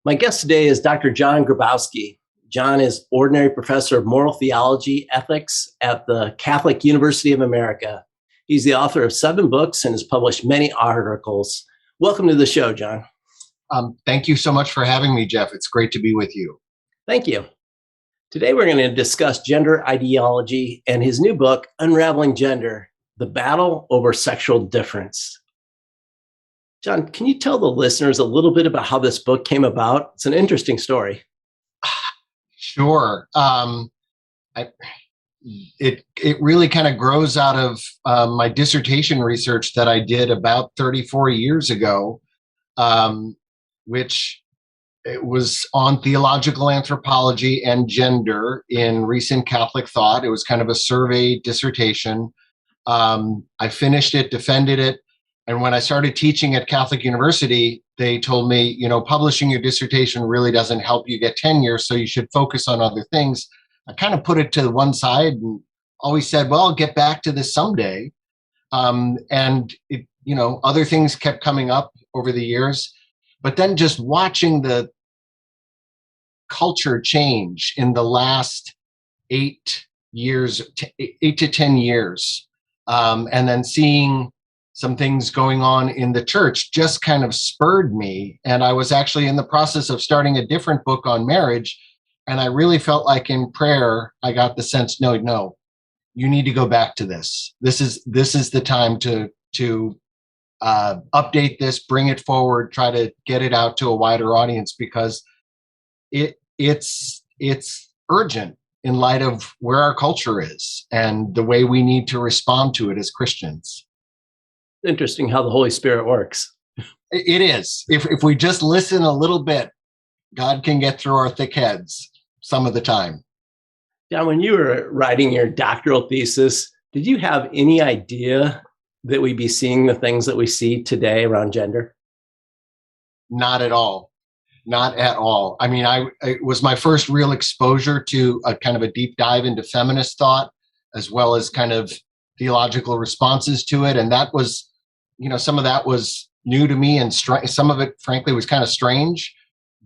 My guest today is Dr. John Grabowski. John is ordinary professor of moral theology, ethics at the Catholic University of America. He's the author of 7 books and has published many articles. Welcome to the show, John. Thank you so much for having me, Jeff. It's great to be with you. Thank you. Today, we're going to discuss gender ideology and his new book, Unraveling Gender, The Battle Over Sexual Difference. John, can you tell the listeners a little bit about how this book came about? It's an interesting story. Sure. It really kind of grows out of my dissertation research that I did about 34 years ago, which it was on theological anthropology and gender in recent Catholic thought. It was kind of a survey dissertation. I finished it, defended it. And when I started teaching at Catholic University, they told me, publishing your dissertation really doesn't help you get tenure, so you should focus on other things. I kind of put it to one side and always said, well, I'll get back to this someday. Other things kept coming up over the years. But then just watching the culture change in the last 8 to 10 years, and then seeing some things going on in the church just kind of spurred me. And I was actually in the process of starting a different book on marriage. And I really felt like in prayer, I got the sense, no, you need to go back to this. This is the time to update this, bring it forward, try to get it out to a wider audience, because it's urgent in light of where our culture is and the way we need to respond to it as Christians. Interesting how the Holy Spirit works. It is. If we just listen a little bit, God can get through our thick heads some of the time. John, when you were writing your doctoral thesis, did you have any idea that we'd be seeing the things that we see today around gender? Not at all. Not at all. I mean, it was my first real exposure to a kind of a deep dive into feminist thought, as well as kind of theological responses to it. And that was, some of that was new to me, and some of it, frankly, was kind of strange,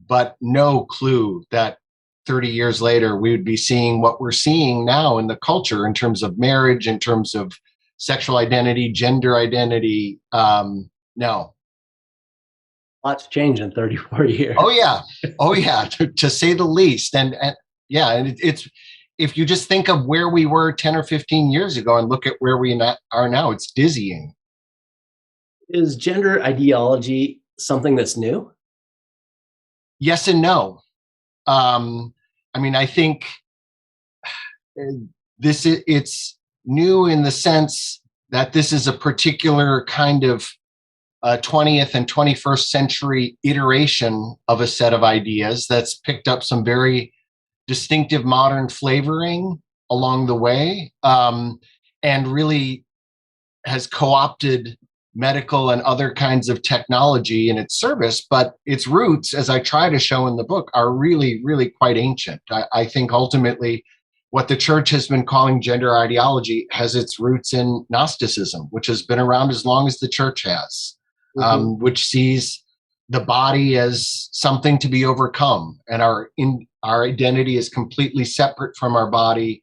but no clue that 30 years later, we would be seeing what we're seeing now in the culture in terms of marriage, in terms of sexual identity, gender identity. No. Lots changed in 34 years. Oh yeah, to say the least. And it's, if you just think of where we were 10 or 15 years ago and look at where we are now, it's dizzying. Is gender ideology something that's new? Yes and no. I think it's new in the sense that this is a particular kind of 20th and 21st century iteration of a set of ideas that's picked up some very distinctive modern flavoring along the way, and really has co-opted medical and other kinds of technology in its service. But its roots, as I try to show in the book, are really, really quite ancient. I think ultimately what the church has been calling gender ideology has its roots in Gnosticism, which has been around as long as the church has, which sees the body as something to be overcome, and our identity is completely separate from our body.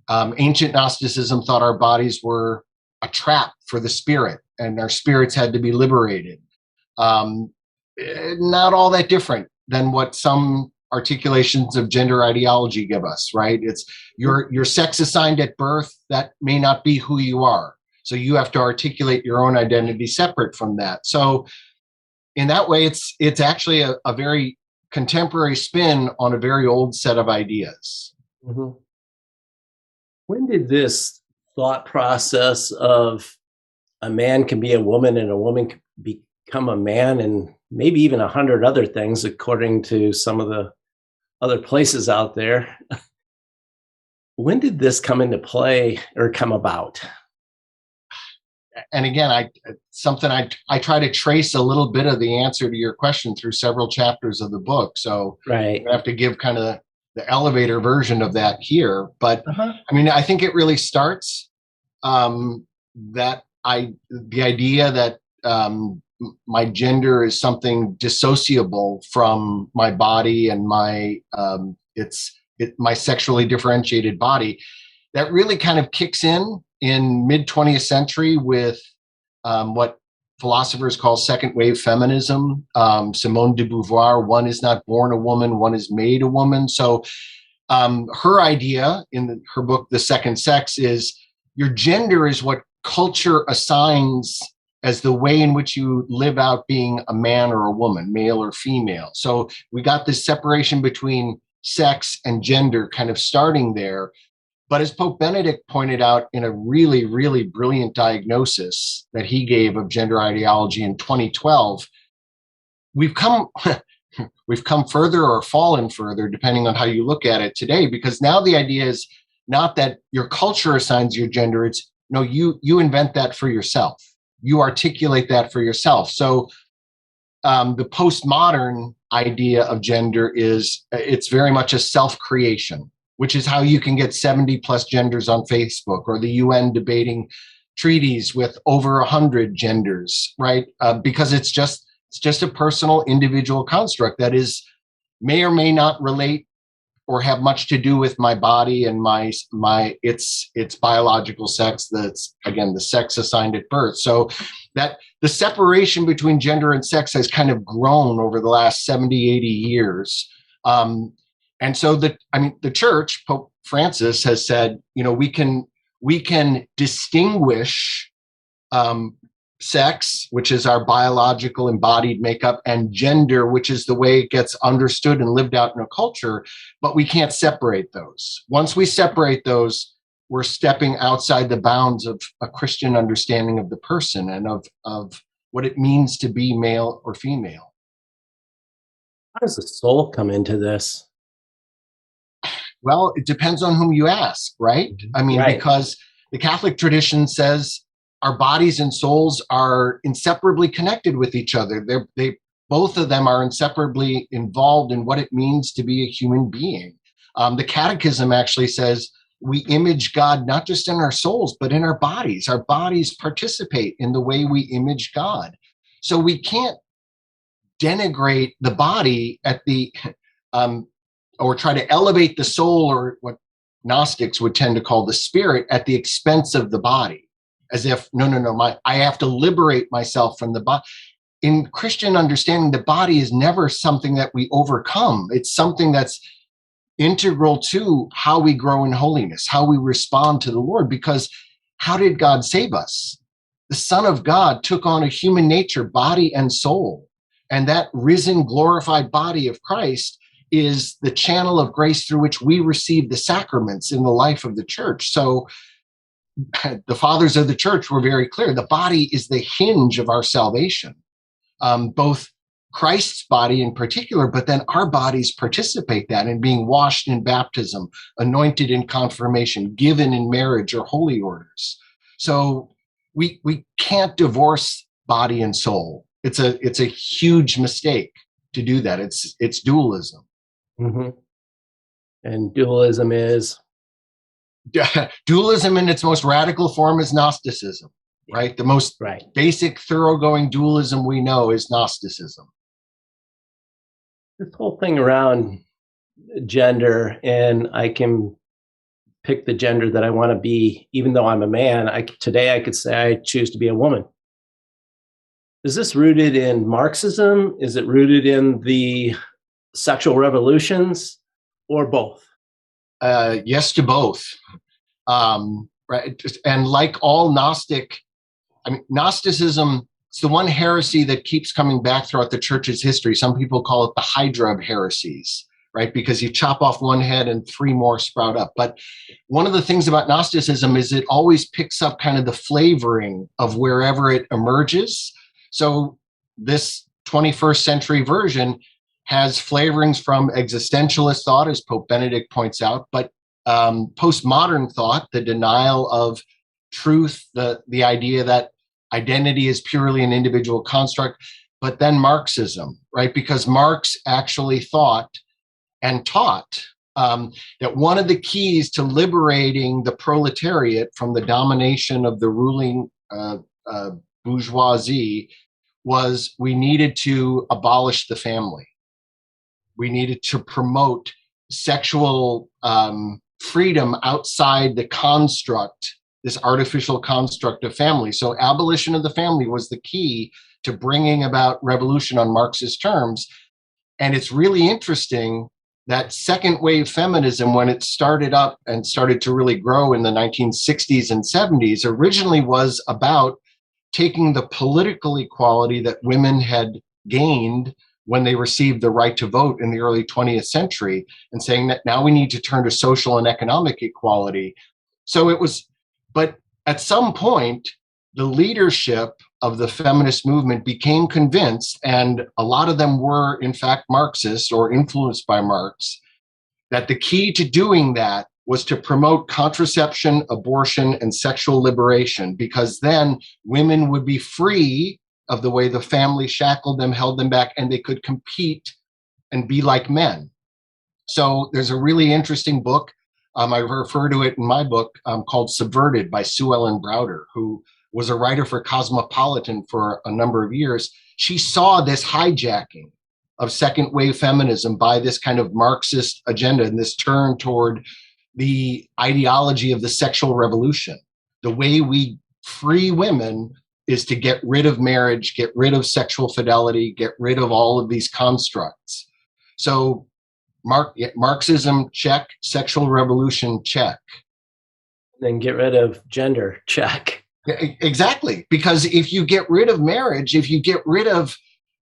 Ancient Gnosticism thought our bodies were a trap for the spirit, and our spirits had to be liberated. Not all that different than what some articulations of gender ideology give us, right? It's your sex assigned at birth, that may not be who you are. So you have to articulate your own identity separate from that. So in that way, it's actually a very contemporary spin on a very old set of ideas. Mm-hmm. When did this thought process of a man can be a woman and a woman can become a man, and maybe even 100 other things, according to some of the other places out there, when did this come into play or come about? And again, I try to trace a little bit of the answer to your question through several chapters of the book. So right. I have to give kind of the elevator version of that here. But I think it really starts the idea that my gender is something dissociable from my body and my my sexually differentiated body. That really kind of kicks in mid 20th century with what philosophers call second wave feminism. Simone de Beauvoir, one is not born a woman, one is made a woman. So her idea in her book, The Second Sex, is your gender is what culture assigns as the way in which you live out being a man or a woman, male or female. So we got this separation between sex and gender kind of starting there. But as Pope Benedict pointed out in a really, really brilliant diagnosis that he gave of gender ideology in 2012, we've come further or fallen further, depending on how you look at it today, because now the idea is not that your culture assigns your gender, it's no, you invent that for yourself. You articulate that for yourself. So the postmodern idea of gender is it's very much a self-creation, which is how you can get 70 plus genders on Facebook, or the UN debating treaties with over 100 genders, right? Because it's just a personal individual construct that may or may not relate or have much to do with my body and its biological sex. That's, again, the sex assigned at birth. So that the separation between gender and sex has kind of grown over the last 70, 80 years. And so the church, Pope Francis has said, we can distinguish sex, which is our biological embodied makeup, and gender, which is the way it gets understood and lived out in a culture, but we can't separate those. Once we separate those, we're stepping outside the bounds of a Christian understanding of the person and of what it means to be male or female. How does the soul come into this? Well, it depends on whom you ask, right? I mean, right. Because the Catholic tradition says our bodies and souls are inseparably connected with each other. Both of them are inseparably involved in what it means to be a human being. The Catechism actually says we image God not just in our souls, but in our bodies. Our bodies participate in the way we image God. So we can't denigrate the body at the or try to elevate the soul, or what Gnostics would tend to call the spirit, at the expense of the body, as if, I have to liberate myself from the body. In Christian understanding, the body is never something that we overcome. It's something that's integral to how we grow in holiness, how we respond to the Lord, because how did God save us? The Son of God took on a human nature, body and soul, and that risen, glorified body of Christ is the channel of grace through which we receive the sacraments in the life of the church. So the fathers of the church were very clear. The body is the hinge of our salvation, both Christ's body in particular, but then our bodies participate that in being washed in baptism, anointed in confirmation, given in marriage or holy orders. So we can't divorce body and soul. It's a huge mistake to do that. It's dualism. Mm-hmm. And dualism is? Dualism in its most radical form is Gnosticism, right? The most basic, thoroughgoing dualism we know is Gnosticism. This whole thing around gender, and I can pick the gender that I want to be, even though I'm a man. Today I could say I choose to be a woman. Is this rooted in Marxism? Is it rooted in the sexual revolutions, or both? Yes to both. Right. And like all Gnosticism, it's the one heresy that keeps coming back throughout the church's history. Some people call it the Hydra of heresies, right? Because you chop off one head and three more sprout up. But one of the things about Gnosticism is it always picks up kind of the flavoring of wherever it emerges. So this 21st century version has flavorings from existentialist thought, as Pope Benedict points out, but postmodern thought, the denial of truth, the idea that identity is purely an individual construct, but then Marxism, right? Because Marx actually thought and taught that one of the keys to liberating the proletariat from the domination of the ruling bourgeoisie was we needed to abolish the family. We needed to promote sexual freedom outside the construct, this artificial construct of family. So abolition of the family was the key to bringing about revolution on Marxist terms. And it's really interesting that second wave feminism, when it started up and started to really grow in the 1960s and 70s, originally was about taking the political equality that women had gained when they received the right to vote in the early 20th century and saying that now we need to turn to social and economic equality. So it was, but at some point, the leadership of the feminist movement became convinced, and a lot of them were in fact Marxists or influenced by Marx, that the key to doing that was to promote contraception, abortion, and sexual liberation, because then women would be free of the way the family shackled them, held them back, and they could compete and be like men. So there's a really interesting book, I refer to it in my book, called Subverted by Sue Ellen Browder, who was a writer for Cosmopolitan for a number of years. She saw this hijacking of second wave feminism by this kind of Marxist agenda and this turn toward the ideology of the sexual revolution. The way we free women is to get rid of marriage, get rid of sexual fidelity, get rid of all of these constructs. So Marxism, check. Sexual revolution, check. Then get rid of gender, check. Exactly. Because if you get rid of marriage, if you get rid of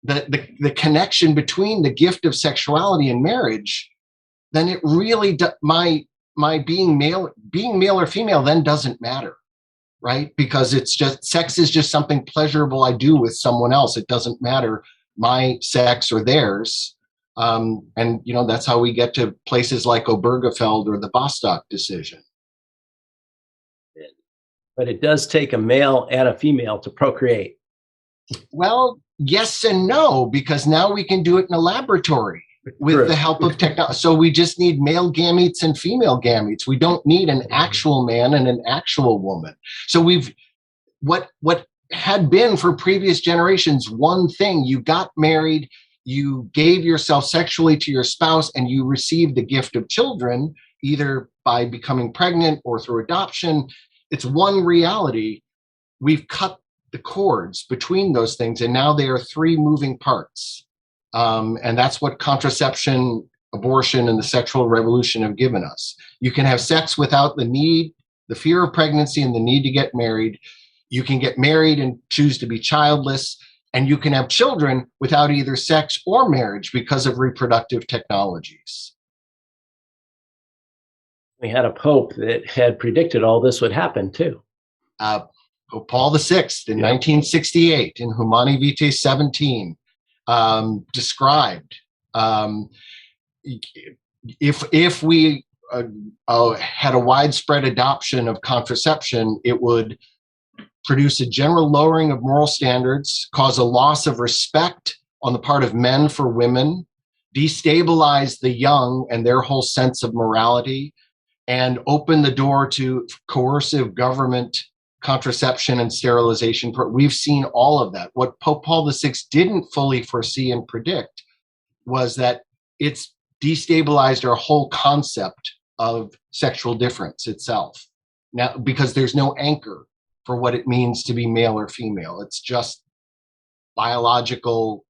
the connection between the gift of sexuality and marriage, then it really, my being male or female then doesn't matter, right? Because it's just, sex is just something pleasurable I do with someone else. It doesn't matter my sex or theirs. And, you know, that's how we get to places like Obergefell or the Bostock decision. But it does take a male and a female to procreate. Well, yes and no, because now we can do it in a laboratory with the help of technology. So we just need male gametes and female gametes. We don't need an actual man and an actual woman. So what had been for previous generations, one thing: you got married, you gave yourself sexually to your spouse, and you received the gift of children, either by becoming pregnant or through adoption. It's one reality. We've cut the cords between those things, and now they are three moving parts. And that's what contraception, abortion, and the sexual revolution have given us. You can have sex without the need, the fear of pregnancy, and the need to get married. You can get married and choose to be childless, and you can have children without either sex or marriage because of reproductive technologies. We had a pope that had predicted all this would happen too. Pope Paul VI in 1968 in Humani Vitae 17 described if we had a widespread adoption of contraception, it would produce a general lowering of moral standards, cause a loss of respect on the part of men for women, destabilize the young and their whole sense of morality, and open the door to coercive government contraception and sterilization. We've seen all of that. What Pope Paul VI didn't fully foresee and predict was that it's destabilized our whole concept of sexual difference itself. Now, because there's no anchor for what it means to be male or female. It's just biological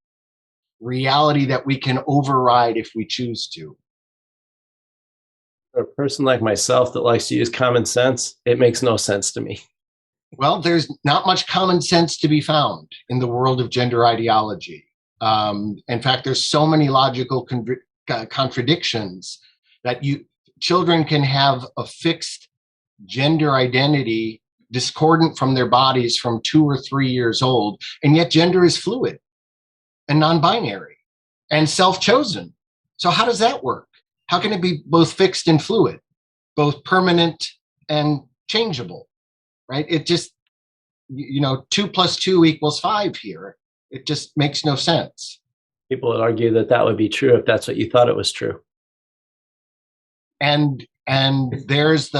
reality that we can override if we choose to. For a person like myself that likes to use common sense, it makes no sense to me. Well, there's not much common sense to be found in the world of gender ideology. In fact, there's so many logical contradictions that children can have a fixed gender identity discordant from their bodies from 2 or 3 years old, and yet gender is fluid and non-binary and self-chosen. So how does that work? How can it be both fixed and fluid, both permanent and changeable, right? It just, 2 + 2 = 5 here. It just makes no sense. People would argue that that would be true if that's what you thought it was true. And there's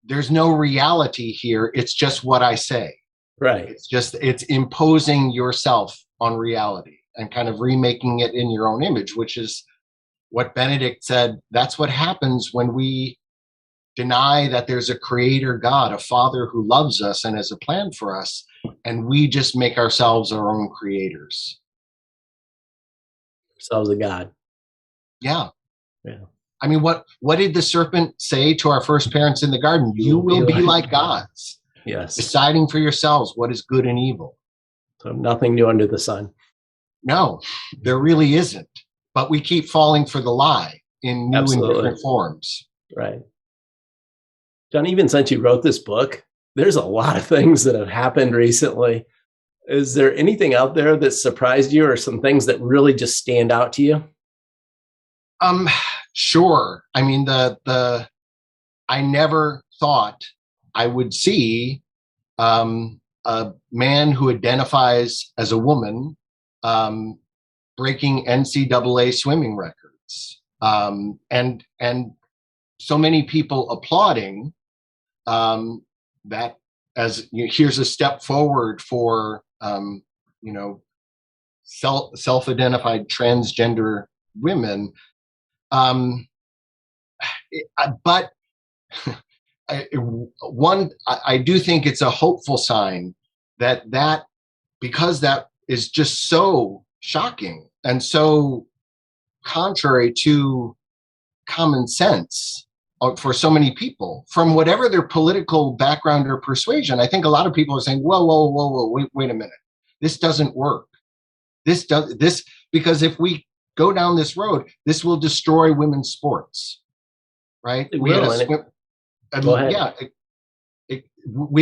there's no reality here. It's just what I say. Right. It's imposing yourself on reality and kind of remaking it in your own image, which is what Benedict said. That's what happens when we deny that there's a creator God, a father who loves us and has a plan for us, and we just make ourselves our own creators. Ourselves a God. Yeah. Yeah. I mean, what did the serpent say to our first parents in the garden? You will be like gods. Yes. Deciding for yourselves what is good and evil. So nothing new under the sun. No, there really isn't. But we keep falling for the lie in new and different forms. Right. John, even since you wrote this book, there's a lot of things that have happened recently. Is there anything out there that surprised you or some things that really just stand out to you? Sure. I mean, I never thought I would see a man who identifies as a woman breaking NCAA swimming records, and so many people applauding that as here's a step forward for self-identified transgender women. But I do think it's a hopeful sign that because that is just so shocking and so contrary to common sense for so many people, from whatever their political background or persuasion. I think a lot of people are saying, whoa, wait a minute. This doesn't work. Because if we go down this road, this will destroy women's sports, right? We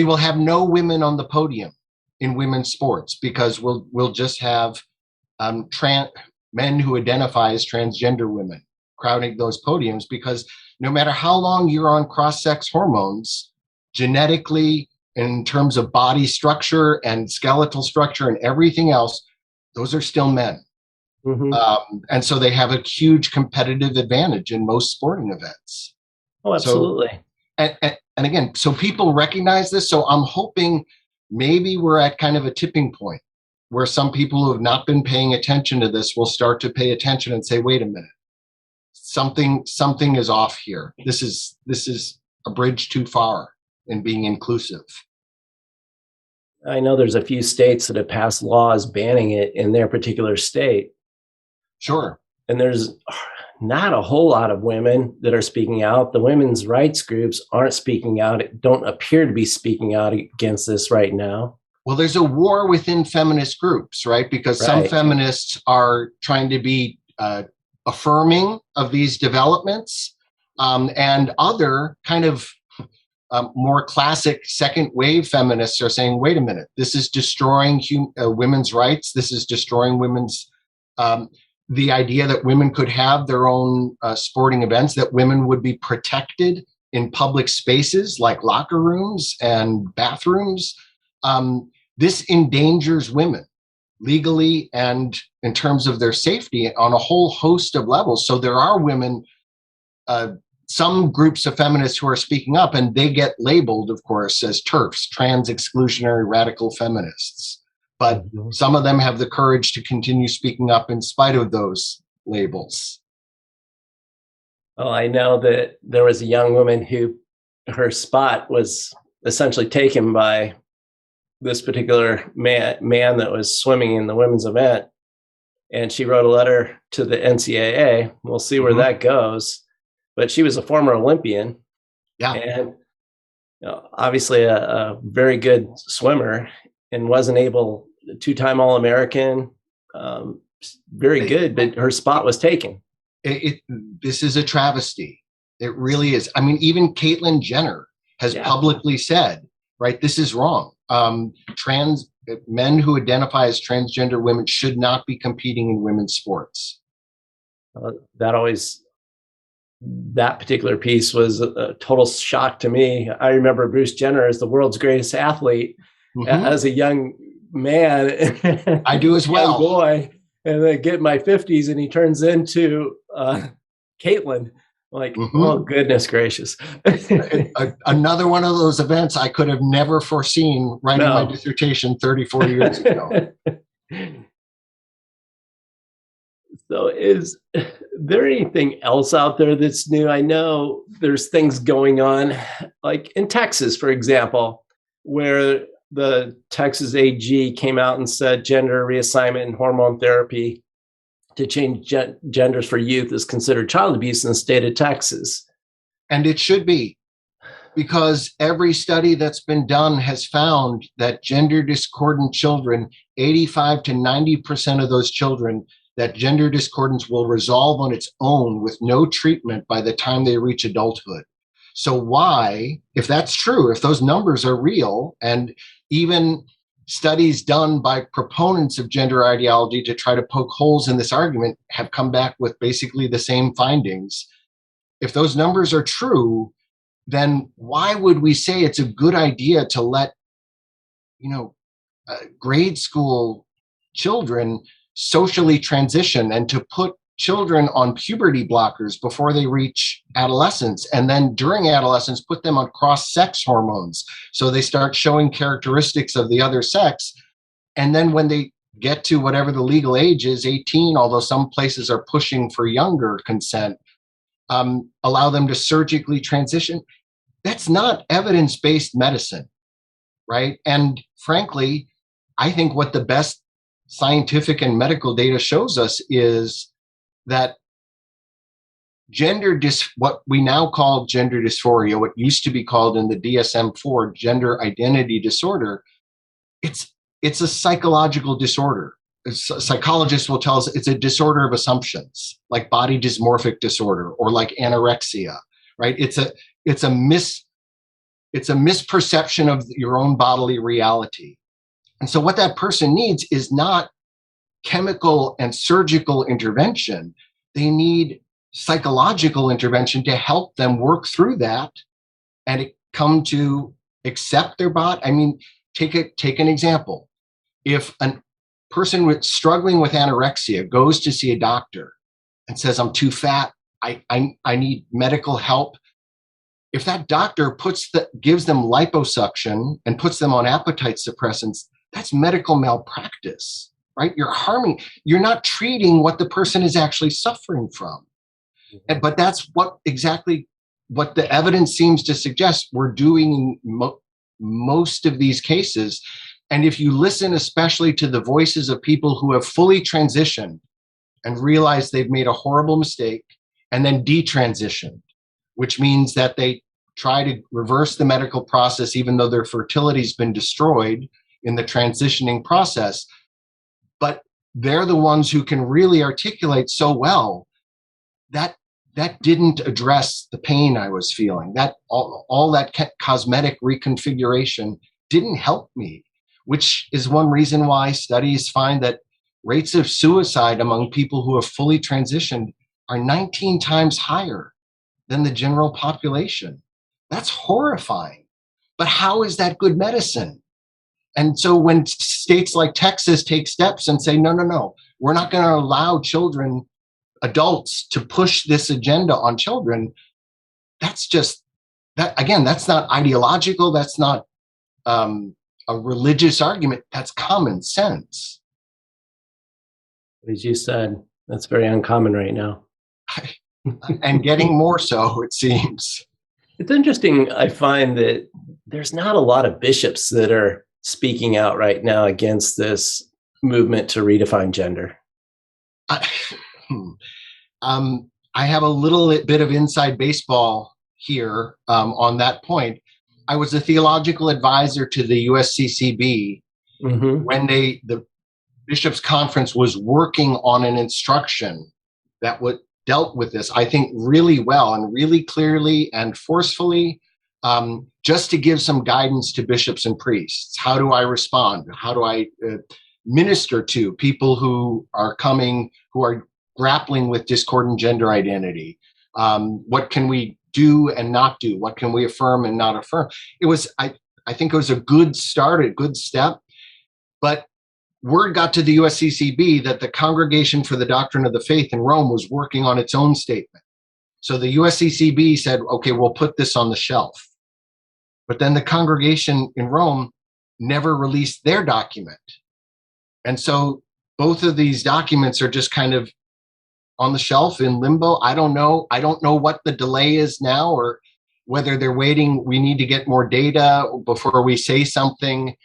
will have no women on the podium in women's sports because we'll just have men who identify as transgender women crowding those podiums, because no matter how long you're on cross-sex hormones, genetically, in terms of body structure and skeletal structure and everything else, those are still men. Mm-hmm. And so they have a huge competitive advantage in most sporting events. Oh, absolutely. So, and again, so people recognize this. So I'm hoping maybe we're at kind of a tipping point where some people who have not been paying attention to this will start to pay attention and say, wait a minute, something is off here. This is a bridge too far in being inclusive. I know there's a few states that have passed laws banning it in their particular state. Sure. And there's not a whole lot of women that are speaking out. The women's rights groups aren't speaking out. It don't appear to be speaking out against this right now. Well, there's a war within feminist groups, right? Because some feminists are trying to be affirming of these developments, and other kind of more classic second wave feminists are saying, wait a minute, this is destroying women's rights. This is destroying women's, the idea that women could have their own sporting events, that women would be protected in public spaces like locker rooms and bathrooms. This endangers women legally and in terms of their safety on a whole host of levels. So there are women, some groups of feminists who are speaking up, and they get labeled, of course, as TERFs, trans exclusionary radical feminists. But some of them have the courage to continue speaking up in spite of those labels. Well, I know that there was a young woman who her spot was essentially taken by this particular man that was swimming in the women's event. And she wrote a letter to the NCAA. We'll see where that goes. But she was a former Olympian. Yeah. And obviously a very good swimmer, and wasn't able, two-time All-American, very good, but her spot was taken. This is a travesty. It really is. I mean, even Caitlyn Jenner has publicly said, right, this is wrong. Trans men who identify as transgender women should not be competing in women's sports. That particular piece was a total shock to me. I remember Bruce Jenner as the world's greatest athlete as a young man. I do as well. Boy, and then get in my 50s and he turns into Caitlyn. Like, oh, Mhm. goodness gracious. Another one of those events I could have never foreseen writing my No. dissertation 34 years ago. So is there anything else out there that's new? I know there's things going on, like in Texas, for example, where the Texas AG came out and said gender reassignment and hormone therapy to change genders for youth is considered child abuse in the state of Texas. And it should be, because every study that's been done has found that gender discordant children, 85 to 90% of those children, that gender discordance will resolve on its own with no treatment by the time they reach adulthood. So why, if that's true, if those numbers are real, and even studies done by proponents of gender ideology to try to poke holes in this argument have come back with basically the same findings. If those numbers are true, then why would we say it's a good idea to let, grade school children socially transition and to put children on puberty blockers before they reach adolescence, and then during adolescence put them on cross-sex hormones so they start showing characteristics of the other sex, and then when they get to whatever the legal age is, 18, although some places are pushing for younger consent, allow them to surgically transition. That's not evidence-based medicine, right? And frankly, I think what the best scientific and medical data shows us is that what we now call gender dysphoria, what used to be called in the DSM-4 gender identity disorder, it's a psychological disorder. Psychologists will tell us it's a disorder of assumptions, like body dysmorphic disorder or like anorexia, right? It's a misperception of your own bodily reality. And so what that person needs is not chemical and surgical intervention. They need psychological intervention to help them work through that and come to accept their body. I mean, take an example. If a person struggling with anorexia goes to see a doctor and says, I'm too fat, I need medical help. If that doctor gives them liposuction and puts them on appetite suppressants, that's medical malpractice, right? You're not treating what the person is actually suffering from. But that's exactly what the evidence seems to suggest we're doing in most of these cases. And if you listen especially to the voices of people who have fully transitioned and realized they've made a horrible mistake and then detransitioned, which means that they try to reverse the medical process even though their fertility's been destroyed in the transitioning process, but they're the ones who can really articulate so well that didn't address the pain I was feeling. That all that cosmetic reconfiguration didn't help me, which is one reason why studies find that rates of suicide among people who have fully transitioned are 19 times higher than the general population. That's horrifying. But how is that good medicine? And so when states like Texas take steps and say, no, we're not going to allow adults to push this agenda on children, that's not ideological. That's not a religious argument. That's common sense. As you said, that's very uncommon right now. And getting more so, it seems. It's interesting, I find that there's not a lot of bishops that are speaking out right now against this movement to redefine gender. I have a little bit of inside baseball here on that point. I was a theological advisor to the USCCB when the Bishops' Conference was working on an instruction that dealt with this, I think, really well and really clearly and forcefully, just to give some guidance to bishops and priests. How do I respond? How do I minister to people who are grappling with discordant gender identity? What can we do and not do? What can we affirm and not affirm? I think it was a good start, a good step, but word got to the USCCB that the Congregation for the Doctrine of the Faith in Rome was working on its own statement. So the USCCB said, okay, we'll put this on the shelf. But then the congregation in Rome never released their document. And so both of these documents are just kind of on the shelf in limbo. I don't know. I don't know what the delay is now, or whether they're waiting. We need to get more data before we say something.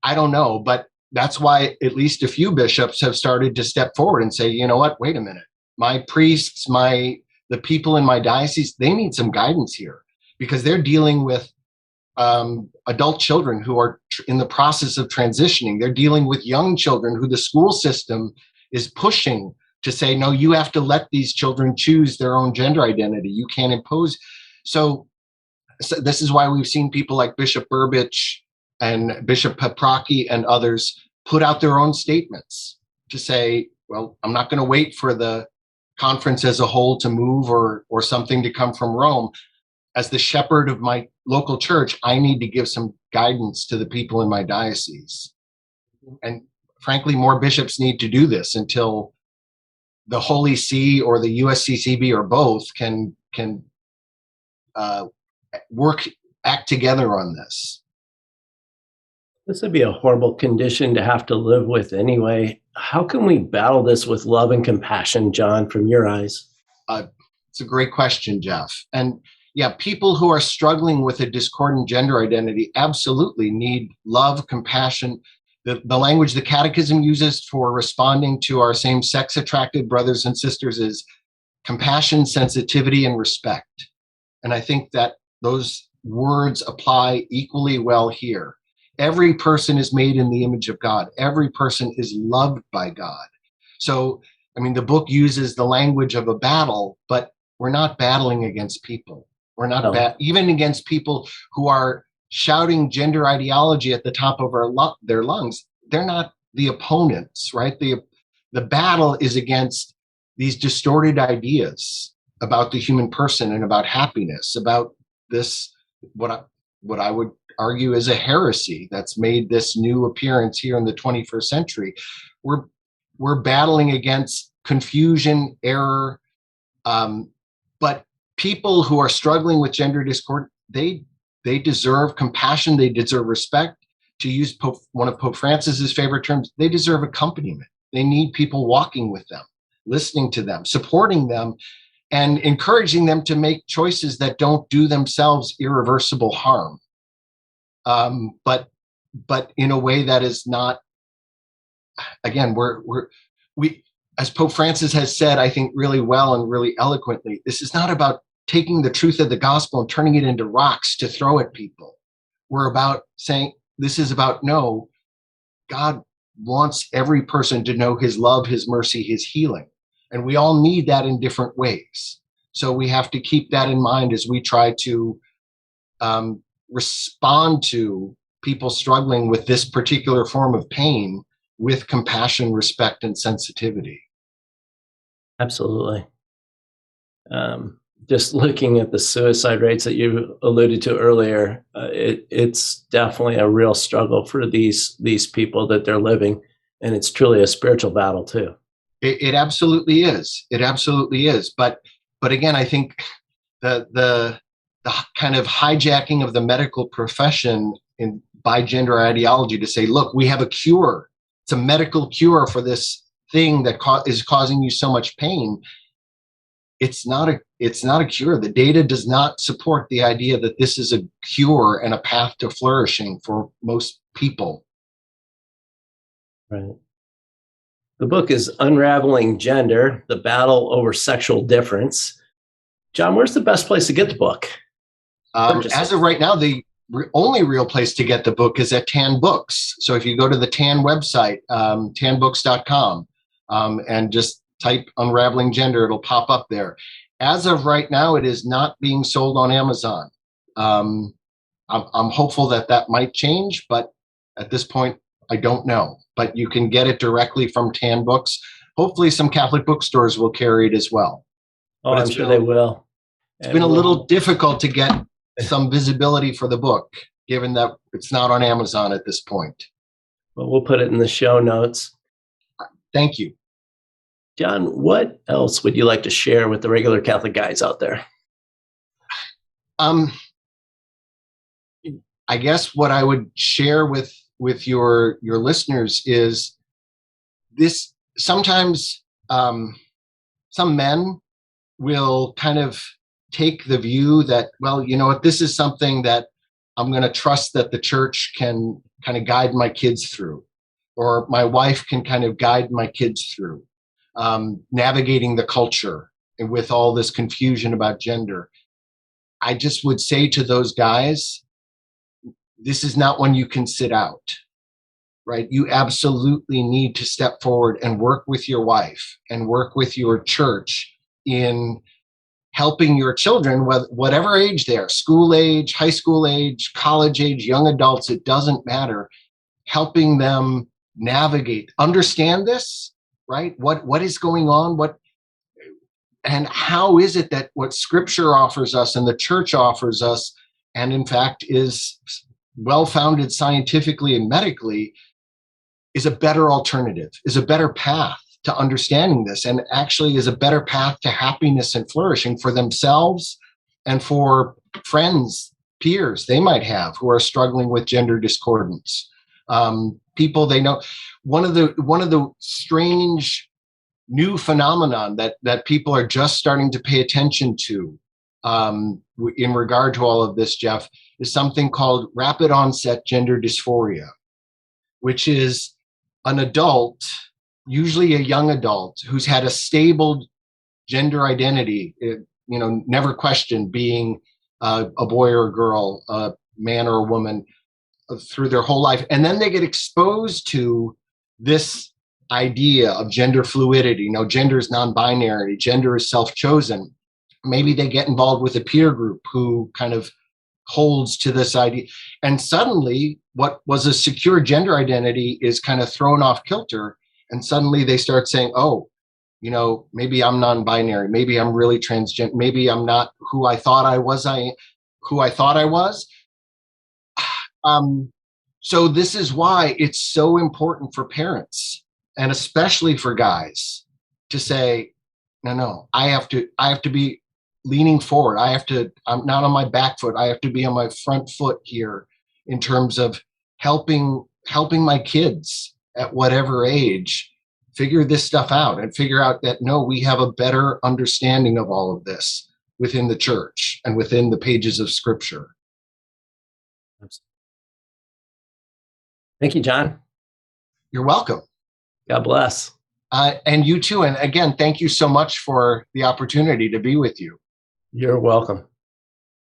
I don't know. But that's why at least a few bishops have started to step forward and say, you know what, wait a minute. My priests, the people in my diocese, they need some guidance here, because they're dealing with adult children who are in the process of transitioning. They're dealing with young children who the school system is pushing to say, no, you have to let these children choose their own gender identity. You can't impose. So this is why we've seen people like Bishop Burbidge and Bishop Paprocki and others put out their own statements to say, well, I'm not going to wait for the conference as a whole to move or something to come from Rome. As the shepherd of my local church, I need to give some guidance to the people in my diocese. And frankly, more bishops need to do this until the Holy See or the USCCB or both can act together on this. This would be a horrible condition to have to live with anyway. How can we battle this with love and compassion, John, from your eyes? It's a great question, Jeff. And yeah, people who are struggling with a discordant gender identity absolutely need love, compassion. The language the Catechism uses for responding to our same-sex attracted brothers and sisters is compassion, sensitivity, and respect. And I think that those words apply equally well here. Every person is made in the image of God. Every person is loved by God. So, I mean, the book uses the language of a battle, but we're not battling against people. We're not even against people who are shouting gender ideology at the top of their lungs. They're not the opponents, right? The battle is against these distorted ideas about the human person and about happiness, about this, what I would argue is a heresy that's made this new appearance here in the 21st century. We're battling against confusion, error, but people who are struggling with gender discord, they deserve compassion, they deserve respect. To use one of Pope Francis's favorite terms, they deserve accompaniment. They need people walking with them, listening to them, supporting them, and encouraging them to make choices that don't do themselves irreversible harm. But in a way that is not, again, we, as Pope Francis has said, I think really well and really eloquently, this is not about taking the truth of the gospel and turning it into rocks to throw at people. We're about saying, this is about, no, God wants every person to know his love, his mercy, his healing. And we all need that in different ways. So we have to keep that in mind as we try to respond to people struggling with this particular form of pain with compassion, respect, and sensitivity. Absolutely. Just looking at the suicide rates that you alluded to earlier, it's definitely a real struggle for these people that they're living, and it's truly a spiritual battle too. It absolutely is. It absolutely is. But again, I think the kind of hijacking of the medical profession by gender ideology to say, look, we have a cure. It's a medical cure for this thing that is causing you so much pain. It's not a cure. The data does not support the idea that this is a cure and a path to flourishing for most people. Right. The book is Unraveling Gender, The Battle Over Sexual Difference. John, where's the best place to get the book? As of right now, the only real place to get the book is at Tan Books. So if you go to the Tan website, tanbooks.com, and just type Unraveling Gender, it'll pop up there. As of right now, it is not being sold on Amazon. I'm hopeful that might change, but at this point, I don't know. But you can get it directly from Tan Books. Hopefully some Catholic bookstores will carry it as well. Oh, I'm sure they will. It's been a little difficult to get some visibility for the book, given that it's not on Amazon at this point. Well, we'll put it in the show notes. Thank you. John, what else would you like to share with the regular Catholic guys out there? I guess what I would share with your listeners is this. Sometimes some men will kind of take the view that, well, you know what, this is something that I'm going to trust that the church can kind of guide my kids through, or my wife can kind of guide my kids through, navigating the culture and with all this confusion about gender. I just would say to those guys, this is not one you can sit out, right? You absolutely need to step forward and work with your wife and work with your church in helping your children, whatever age they are, school age, high school age, college age, young adults, it doesn't matter, helping them navigate, understand this, right? What is going on? And how is it that what Scripture offers us and the church offers us, and in fact is well-founded scientifically and medically, is a better alternative, is a better path to understanding this, and actually is a better path to happiness and flourishing for themselves and for friends, peers they might have who are struggling with gender discordance. People they know. One of the strange new phenomenon that people are just starting to pay attention to in regard to all of this, Jeff, is something called rapid onset gender dysphoria, which is an adult, usually a young adult, who's had a stable gender identity, never questioned being a boy or a girl, a man or a woman through their whole life. And then they get exposed to this idea of gender fluidity. Gender is non-binary, gender is self-chosen. Maybe they get involved with a peer group who kind of holds to this idea. And suddenly what was a secure gender identity is kind of thrown off kilter. And suddenly they start saying, oh, maybe I'm non-binary. Maybe I'm really transgender. Maybe I'm not who I thought I was. So this is why it's so important for parents, and especially for guys, to say, no, I have to be leaning forward. I'm not on my back foot. I have to be on my front foot here in terms of helping my kids at whatever age figure this stuff out and figure out that, no, we have a better understanding of all of this within the church and within the pages of Scripture. Thank you, John. You're welcome. God bless. And you too. And again, thank you so much for the opportunity to be with you. You're welcome.